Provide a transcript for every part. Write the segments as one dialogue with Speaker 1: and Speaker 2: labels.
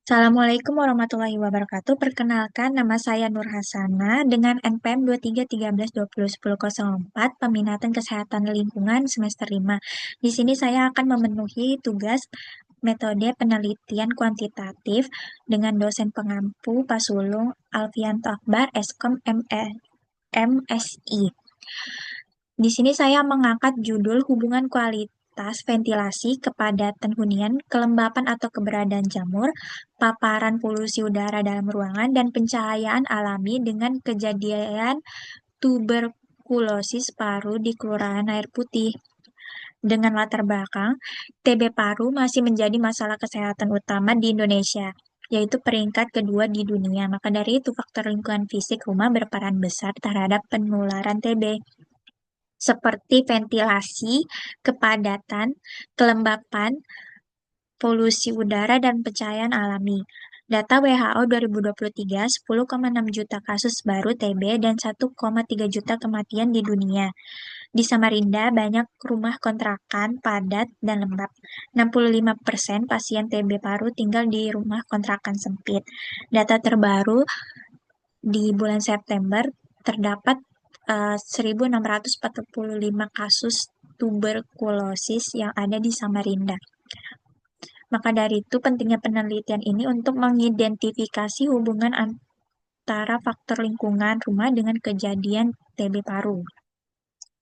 Speaker 1: Assalamualaikum warahmatullahi wabarakatuh. Perkenalkan, nama saya Nur Hasana dengan NPM 2313201004, peminatan kesehatan lingkungan semester 5. Di sini saya akan memenuhi tugas metode penelitian kuantitatif dengan dosen pengampu Pak Sulung Alfianto Akbar, Eskom MSI. Di sini saya mengangkat judul hubungan kualitas ventilasi, kepadatan hunian, kelembapan atau keberadaan jamur, paparan polusi udara dalam ruangan, dan pencahayaan alami dengan kejadian tuberkulosis paru di Kelurahan Air Putih. Dengan latar belakang, TB paru masih menjadi masalah kesehatan utama di Indonesia, yaitu peringkat kedua di dunia. Maka dari itu, faktor lingkungan fisik rumah berperan besar terhadap penularan TB seperti ventilasi, kepadatan, kelembapan, polusi udara, dan pencahayaan alami. Data WHO 2023, 10,6 juta kasus baru TB dan 1,3 juta kematian di dunia. Di Samarinda, banyak rumah kontrakan padat dan lembab. 65% pasien TB paru tinggal di rumah kontrakan sempit. Data terbaru di bulan September terdapat 1.645 kasus tuberkulosis yang ada di Samarinda. Maka dari itu pentingnya penelitian ini untuk mengidentifikasi hubungan antara faktor lingkungan rumah dengan kejadian TB paru.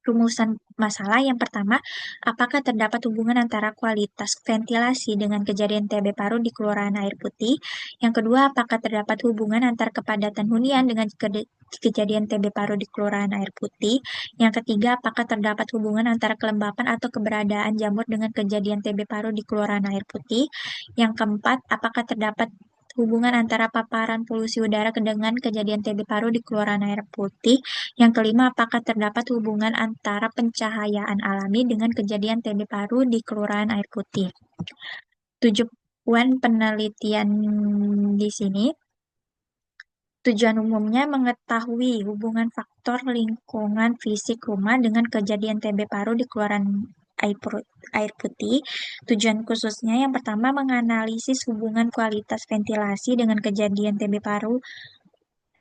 Speaker 1: Rumusan masalah yang pertama, apakah terdapat hubungan antara kualitas ventilasi dengan kejadian TB paru di Kelurahan Air Putih? Yang kedua, apakah terdapat hubungan antara kepadatan hunian dengan kejadian TB paru di Kelurahan Air Putih? Yang ketiga, apakah terdapat hubungan antara kelembapan atau keberadaan jamur dengan kejadian TB paru di Kelurahan Air Putih? Yang keempat, apakah terdapat hubungan antara paparan polusi udara dengan kejadian TB paru di Kelurahan Air Putih? Yang kelima, apakah terdapat hubungan antara pencahayaan alami dengan kejadian TB paru di Kelurahan Air Putih? Tujuan penelitian di sini, tujuan umumnya mengetahui hubungan faktor lingkungan fisik rumah dengan kejadian TB paru di Kelurahan Air Putih. Tujuan khususnya yang pertama menganalisis hubungan kualitas ventilasi dengan kejadian TB paru.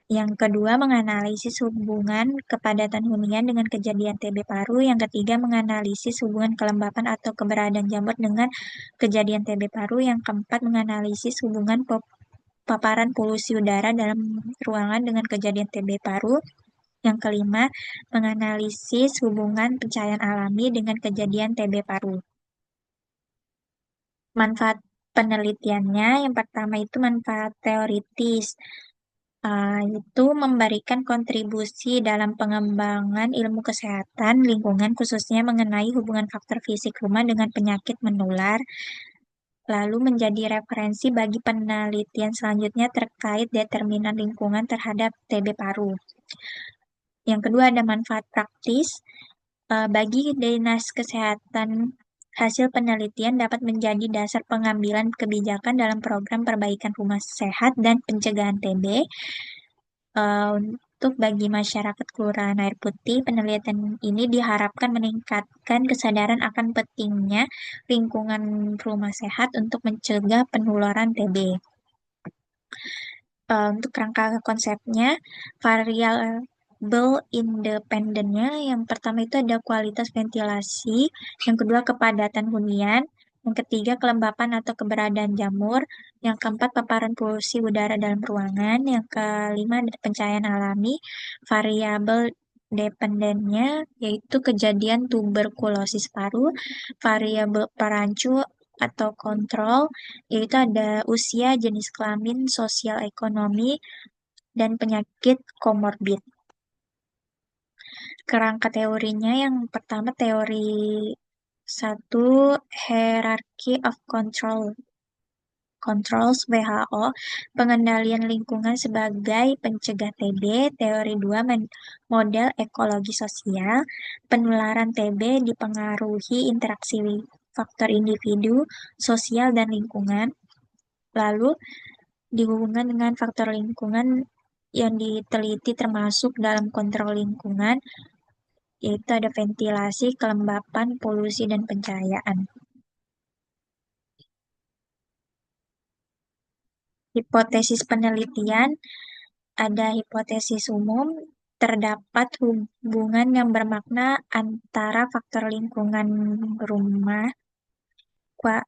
Speaker 1: Yang kedua, menganalisis hubungan kepadatan hunian dengan kejadian TB paru. Yang ketiga, menganalisis hubungan kelembapan atau keberadaan jamur dengan kejadian TB paru. Yang keempat, menganalisis hubungan paparan polusi udara dalam ruangan dengan kejadian TB paru. Yang kelima, menganalisis hubungan pencahayaan alami dengan kejadian TB paru. Manfaat penelitiannya, yang pertama itu manfaat teoritis. Itu memberikan kontribusi dalam pengembangan ilmu kesehatan lingkungan, khususnya mengenai hubungan faktor fisik rumah dengan penyakit menular, lalu menjadi referensi bagi penelitian selanjutnya terkait determinan lingkungan terhadap TB paru. Yang kedua, ada manfaat praktis. Bagi Dinas Kesehatan, hasil penelitian dapat menjadi dasar pengambilan kebijakan dalam program perbaikan rumah sehat dan pencegahan TB. Untuk bagi masyarakat Kelurahan Air Putih, penelitian ini diharapkan meningkatkan kesadaran akan pentingnya lingkungan rumah sehat untuk mencegah penularan TB. Untuk rangka konsepnya, variabel independennya yang pertama itu ada kualitas ventilasi, yang kedua kepadatan hunian, yang ketiga kelembapan atau keberadaan jamur, yang keempat paparan polusi udara dalam ruangan, yang kelima ada pencahayaan alami. Variabel dependennya yaitu kejadian tuberkulosis paru, variabel perancu atau kontrol yaitu ada usia, jenis kelamin, sosial ekonomi, dan penyakit komorbid. Kerangka teorinya yang pertama teori satu, hierarchy of controls WHO, pengendalian lingkungan sebagai pencegah TB. Teori 2, model ekologi sosial, penularan TB dipengaruhi interaksi faktor individu, sosial, dan lingkungan. Lalu dihubungkan dengan faktor lingkungan yang diteliti termasuk dalam kontrol lingkungan, yaitu ada ventilasi, kelembapan, polusi, dan pencahayaan. Hipotesis penelitian, ada hipotesis umum, terdapat hubungan yang bermakna antara faktor lingkungan rumah,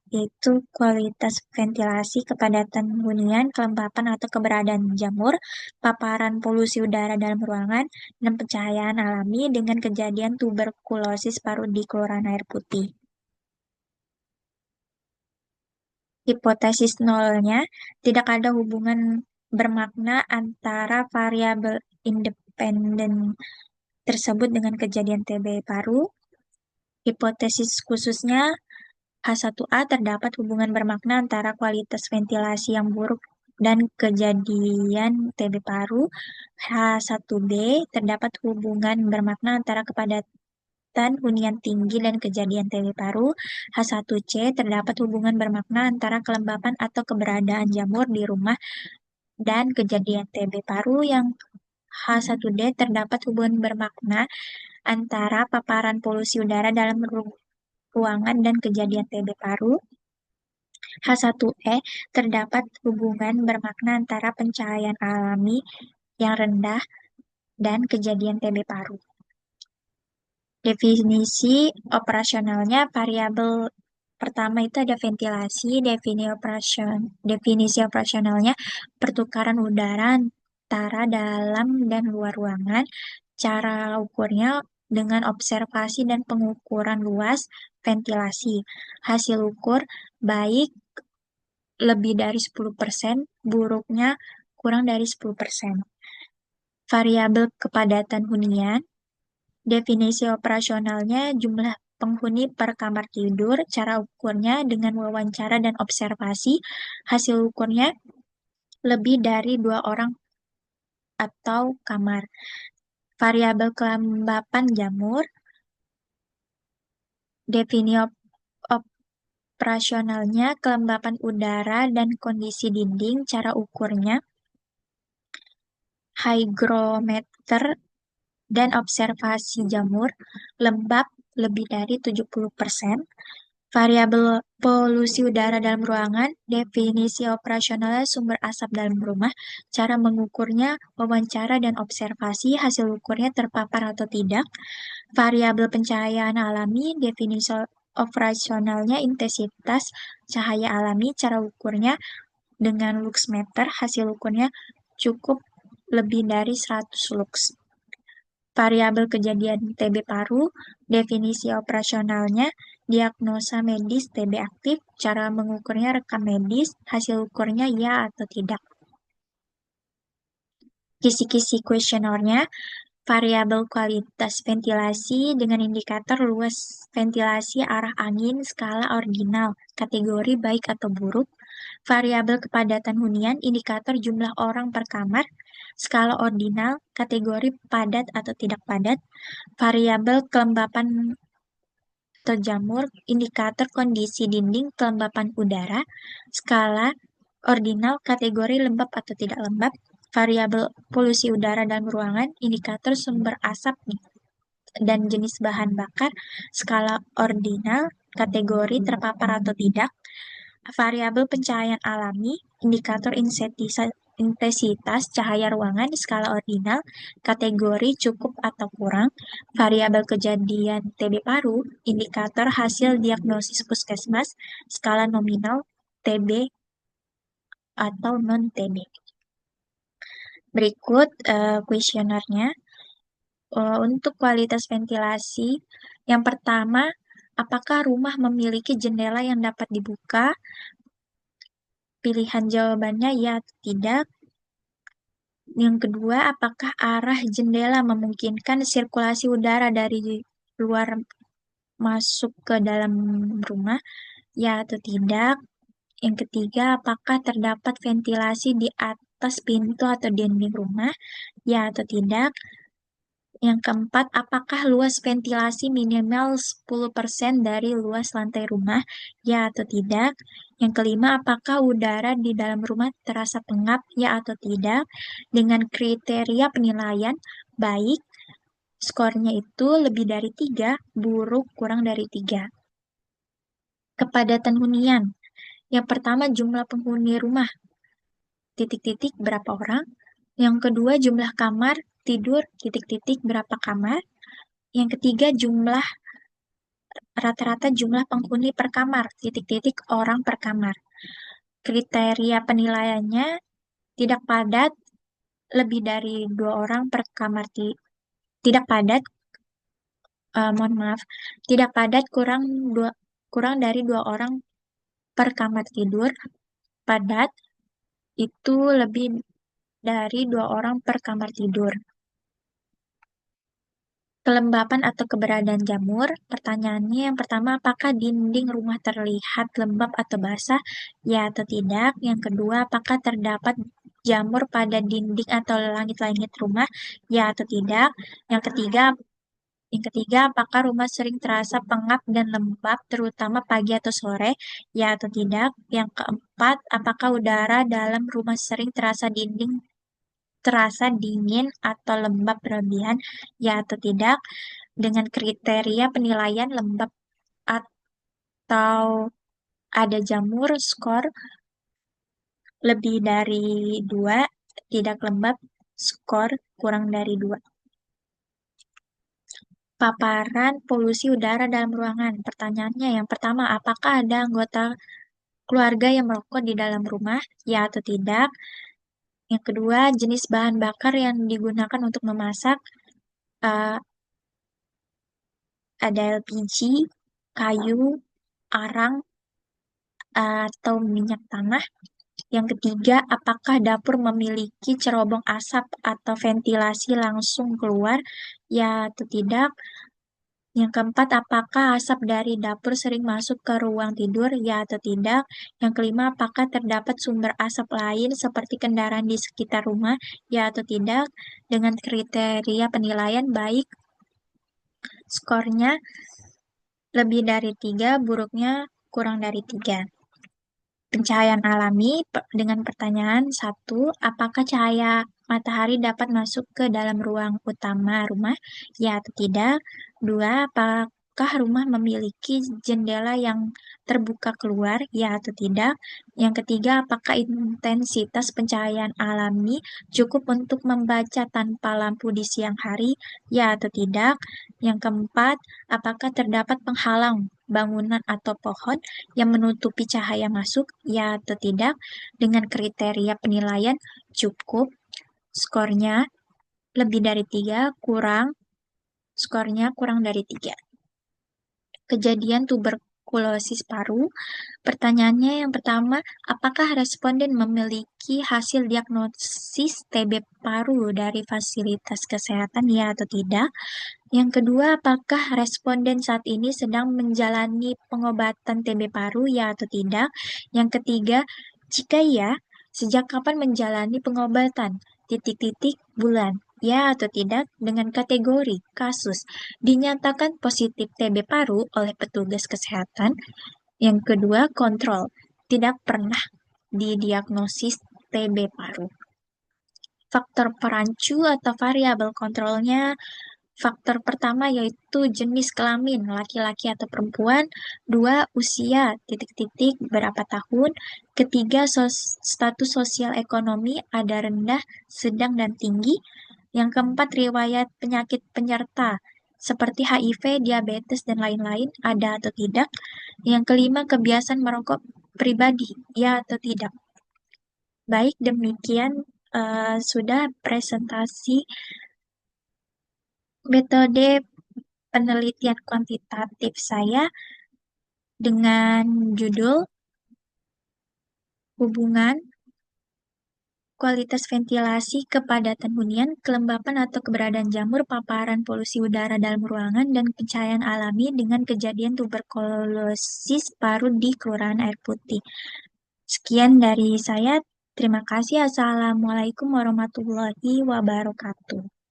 Speaker 1: yaitu kualitas ventilasi, kepadatan hunian, kelembapan atau keberadaan jamur, paparan polusi udara dalam ruangan, dan pencahayaan alami dengan kejadian tuberkulosis paru di kelurahan air putih. Hipotesis nolnya, tidak ada hubungan bermakna antara variabel independen tersebut dengan kejadian TB paru. Hipotesis khususnya, H1A terdapat hubungan bermakna antara kualitas ventilasi yang buruk dan kejadian TB paru. H1B terdapat hubungan bermakna antara kepadatan hunian tinggi dan kejadian TB paru. H1C terdapat hubungan bermakna antara kelembapan atau keberadaan jamur di rumah dan kejadian TB paru. Yang H1D terdapat hubungan bermakna antara paparan polusi udara dalam ruangan dan kejadian TB paru. H1E terdapat hubungan bermakna antara pencahayaan alami yang rendah dan kejadian TB paru. Definisi operasionalnya, variabel pertama itu ada ventilasi. Definisi operasionalnya, pertukaran udara antara dalam dan luar ruangan. Cara ukurnya dengan observasi dan pengukuran luas ventilasi. Hasil ukur baik lebih dari 10%, buruknya kurang dari 10%. Variabel kepadatan hunian, definisi operasionalnya jumlah penghuni per kamar tidur, cara ukurnya dengan wawancara dan observasi, hasil ukurnya lebih dari 2 orang atau kamar. Variabel kelembapan jamur, definisi operasionalnya kelembapan udara dan kondisi dinding, cara ukurnya hygrometer dan observasi jamur, lembab lebih dari 70%. Variabel polusi udara dalam ruangan, definisi operasionalnya sumber asap dalam rumah, cara mengukurnya wawancara dan observasi, hasil ukurnya terpapar atau tidak. Variabel pencahayaan alami, definisi operasionalnya intensitas cahaya alami, cara ukurnya dengan luxmeter, hasil ukurnya cukup lebih dari 100 lux. Variabel kejadian TB paru, definisi operasionalnya, diagnosa medis TB aktif, cara mengukurnya rekam medis, hasil ukurnya ya atau tidak. Kisi-kisi kuesionernya, variabel kualitas ventilasi dengan indikator luas ventilasi arah angin skala ordinal, kategori baik atau buruk. Variabel kepadatan hunian, indikator jumlah orang per kamar, skala ordinal, kategori padat atau tidak padat. Variabel kelembapan atau jamur, indikator kondisi dinding kelembapan udara, skala ordinal, kategori lembab atau tidak lembab. Variabel polusi udara dalam ruangan, indikator sumber asap dan jenis bahan bakar, skala ordinal, kategori terpapar atau tidak. Variabel pencahayaan alami, indikator intensitas cahaya ruangan, skala ordinal, kategori cukup atau kurang. Variabel kejadian TB paru, indikator hasil diagnosis puskesmas, skala nominal, TB atau non-TB. Berikut kuesionernya. Untuk kualitas ventilasi, yang pertama, apakah rumah memiliki jendela yang dapat dibuka? Pilihan jawabannya ya atau tidak. Yang kedua, apakah arah jendela memungkinkan sirkulasi udara dari luar masuk ke dalam rumah? Ya atau tidak. Yang ketiga, apakah terdapat ventilasi di atas pintu atau dinding rumah? Ya atau tidak. Yang keempat, apakah luas ventilasi minimal 10% dari luas lantai rumah? Ya atau tidak? Yang kelima, apakah udara di dalam rumah terasa pengap? Ya atau tidak? Dengan kriteria penilaian baik, skornya itu lebih dari 3, buruk kurang dari 3. Kepadatan hunian. Yang pertama, jumlah penghuni rumah. titik-titik berapa orang. Yang kedua, jumlah kamar tidur titik-titik berapa kamar. Yang ketiga, rata-rata jumlah penghuni per kamar titik-titik orang per kamar. Kriteria penilaiannya tidak padat lebih dari dua orang per kamar tidak padat, mohon maaf, tidak padat kurang dari dua orang per kamar tidur. Padat itu lebih dari dua orang per kamar tidur. Kelembapan atau keberadaan jamur. Pertanyaannya yang pertama, apakah dinding rumah terlihat lembab atau basah? Ya atau tidak. Yang kedua, apakah terdapat jamur pada dinding atau langit-langit rumah? Ya atau tidak. Yang ketiga, apakah rumah sering terasa pengap dan lembab, terutama pagi atau sore? Ya atau tidak. Yang keempat, apakah udara dalam rumah sering terasa dingin atau lembab berlebihan? Ya atau tidak. Dengan kriteria penilaian lembab atau ada jamur, skor lebih dari 2, tidak lembab, skor kurang dari 2. Paparan polusi udara dalam ruangan. Pertanyaannya yang pertama, apakah ada anggota keluarga yang merokok di dalam rumah? Ya atau tidak. Yang kedua, jenis bahan bakar yang digunakan untuk memasak. Eh, ada LPG, kayu, arang, atau minyak tanah. Yang ketiga, apakah dapur memiliki cerobong asap atau ventilasi langsung keluar? Ya atau tidak. Yang keempat, apakah asap dari dapur sering masuk ke ruang tidur? Ya atau tidak. Yang kelima, apakah terdapat sumber asap lain seperti kendaraan di sekitar rumah? Ya atau tidak. Dengan kriteria penilaian baik, skornya lebih dari 3, buruknya kurang dari 3. Pencahayaan alami dengan pertanyaan satu, apakah cahaya matahari dapat masuk ke dalam ruang utama rumah? Ya atau tidak? Dua, apakah rumah memiliki jendela yang terbuka keluar? Ya atau tidak? Yang ketiga, apakah intensitas pencahayaan alami cukup untuk membaca tanpa lampu di siang hari? Ya atau tidak? Yang keempat, apakah terdapat penghalang bangunan atau pohon yang menutupi cahaya masuk, ya atau tidak, dengan kriteria penilaian cukup, skornya lebih dari 3, skornya kurang dari 3. Kejadian tuberkulosis paru. Pertanyaannya yang pertama, apakah responden memiliki hasil diagnosis TB paru dari fasilitas kesehatan, ya atau tidak? Yang kedua, apakah responden saat ini sedang menjalani pengobatan TB paru, ya atau tidak? Yang ketiga, jika iya, sejak kapan menjalani pengobatan? Titik-titik bulan. Ya atau tidak? Dengan kategori kasus dinyatakan positif TB paru oleh petugas kesehatan. Yang kedua, kontrol. Tidak pernah didiagnosis TB paru. Faktor perancu atau variabel kontrolnya. Faktor pertama yaitu jenis kelamin, laki-laki atau perempuan. Dua, usia, titik-titik, berapa tahun. Ketiga, status sosial ekonomi, ada rendah, sedang, dan tinggi. Yang keempat, riwayat penyakit penyerta, seperti HIV, diabetes, dan lain-lain, ada atau tidak. Yang kelima, kebiasaan merokok pribadi, ya atau tidak. Baik, demikian sudah presentasi metode penelitian kuantitatif saya dengan judul hubungan kualitas ventilasi, kepadatan hunian, kelembapan atau keberadaan jamur, paparan polusi udara dalam ruangan, dan pencahayaan alami dengan kejadian tuberkulosis paru di Kelurahan Air Putih. Sekian dari saya. Terima kasih. Assalamualaikum warahmatullahi wabarakatuh.